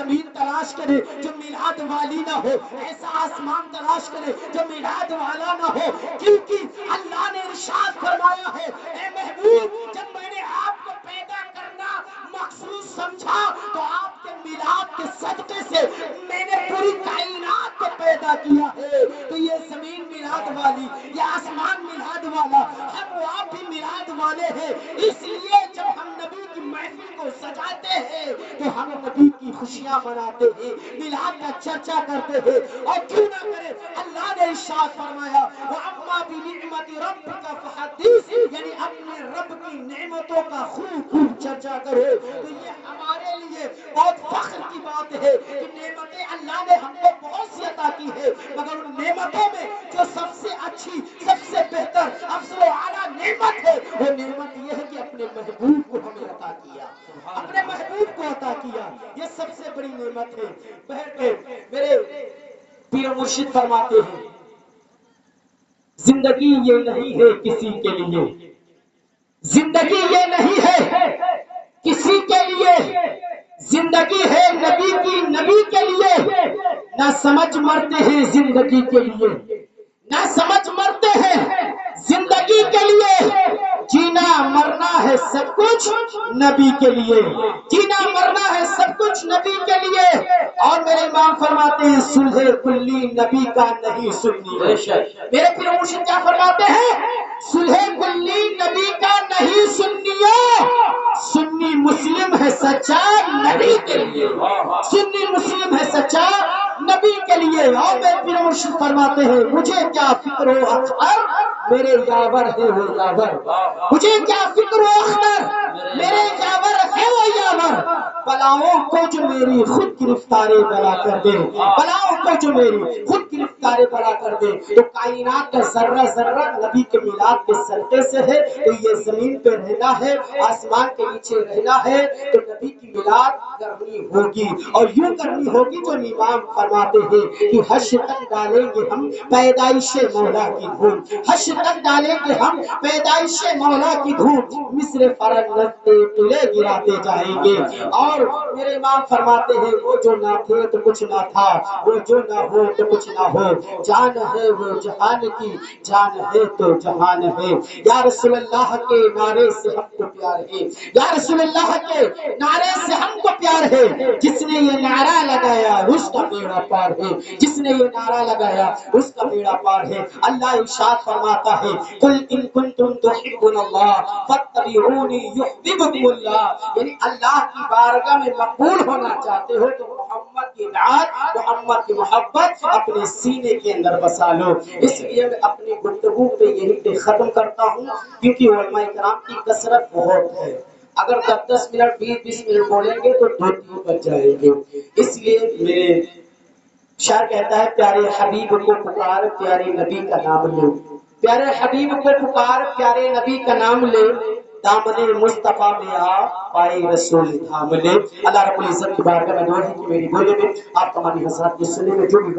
زمین تلاش کرے جو میلاد والی نہ ہو، ایسا آسمان تلاش کرے جو میلاد والا نہ ہو، کیونکہ اللہ نے ارشاد فرمایا ہے اے محبوب جب میں نے آپ کو پیدا کرنا مخصوص سمجھا تو آپ کے میلاد کے صدقے سے میں نے پوری کائنات کو پیدا کیا ہے۔ تو یہ زمین میلاد والی، یہ آسمان میلاد والا، ہم وہ آپ بھی میلاد والے ہیں، اس لیے جب ہم نبی کی محفل کو سجاتے ہیں تو ہم نبی کی خوشیاں مناتے ہیں، میلاد کا چرچا کرتے ہیں، اور کیوں نہ کرے۔ اللہ نے ارشاد فرمایا وَأَمَّا بِنِعْمَةِ رَبِّكَ فَحَدِّثْ، یعنی اپنے رب کی نعمتوں کا خوب خوب چرچا کرو۔ تو یہ ہمارے لیے بہت فخر کی بات ہے کہ نعمتیں اللہ نے ہم کو بہت سی عطا کی ہے، مگر ان نعمتوں میں جو سب سے اچھی، سب سے بہتر، افضل و اعلیٰ نعمت ہے وہ نعمت یہ ہے کہ اپنے محبوب کو ہمیں عطا کیا، اپنے محبوب کو عطا کیا، یہ سب سے بڑی نعمت ہے۔ بہرکیف میرے پیر مرشد فرماتے ہیں زندگی یہ نہیں ہے کسی کے لیے، زندگی یہ نہیں ہے کسی کے لیے، زندگی ہے نبی کی، نبی کے لیے۔ نہ سمجھ مرتے ہیں زندگی کے لیے، نہ سمجھ مرتے ہیں زندگی کے لیے، جینا مرنا ہے سب کچھ نبی کے لیے، جینا مرنا ہے سب کچھ نبی کے لیے۔ اور میرے امام فرماتے ہیں صلح کلی نبی کا نہیں سنی ہے۔ میرے پیر مرشد کیا فرماتے ہیں؟ صلح کلی نبی کا نہیں سنی ہے، سنی مسلم ہے سچا نبی کے لیے، سنی مسلم ہے سچا نبی کے لیے۔ اور میرے پیر مرشد فرماتے ہیں مجھے کیا فکر و اختر میرے یاور ہے وہ یاور، مجھے کیا فکر و اختر میرے یاور ہے وہ یاور، بلاؤں کو جو میری خود گرفتاری بلا کر دے، بلاؤں کو جو میری خود گرفتاری بلا کر دے۔ تو کائنات کا ذرہ ذرہ نبی کے میلاد کے صدقے سے ہے، تو یہ زمین پہ رہنا ہے، آسمان کے نیچے رہنا ہے، تو نبی کی میلاد کرنی ہوگی، اور یوں کرنی ہوگی جو امام فرماتے ہیں کہ حشر تک ڈالیں گے ہم پیدائش مولا کی دھوم، حشر تک ڈالیں گے ہم پیدائش مولا کی دھوم، مصر فرنگتے تلے گراتے جائیں گے۔ اور میرے امام فرماتے ہیں وہ جو نہ تھے تو کچھ نہ تھا، وہ جو نہ ہو تو کچھ نہ ہو، جان ہے وہ جہان کی، جان ہے تو جہان ہے۔ یا رسول اللہ کے نعرے سے ہم کو پیار ہے، یا رسول اللہ کے نعرے سے ہم کو پیار ہے، جس نے یہ نعرہ لگایا اس کا بیڑا پار ہے، جس نے یہ نعرہ لگایا اس کا بیڑا پار ہے۔ اللہ ارشاد فرماتا ہے قل ان کنتم تحبون اللہ فاتبعونی یحببکم اللہ، یعنی اللہ کی بارگاہ میں مقبول ہونا چاہتے ہو تو محمد کی اطاعت، محمد کی محبت اپنے سینے کے اندر بسا لو۔ اس لیے میں اپنی گفتگو پہ یہی پہ ختم کرتا ہوں، کیونکہ علماء کرام کی کثرت بہت ہے، اگر 10 منٹ 20 منٹ بولیں گے تو 2-3 بج جائیں گے۔ اس لیے میرے شاعر کہتا ہے پیارے حبیب کو پکار پیارے نبی کا نام لے، پیارے حبیب کو پکار پیارے نبی کا نام لے، دامن مصطفیٰ میں آ پائے رسول تھام لے۔ اللہ رب العزت کی بارگاہ میں دعا ہے کہ میری بولے میں آپ تمام حضرات کی سننے میں جو بھی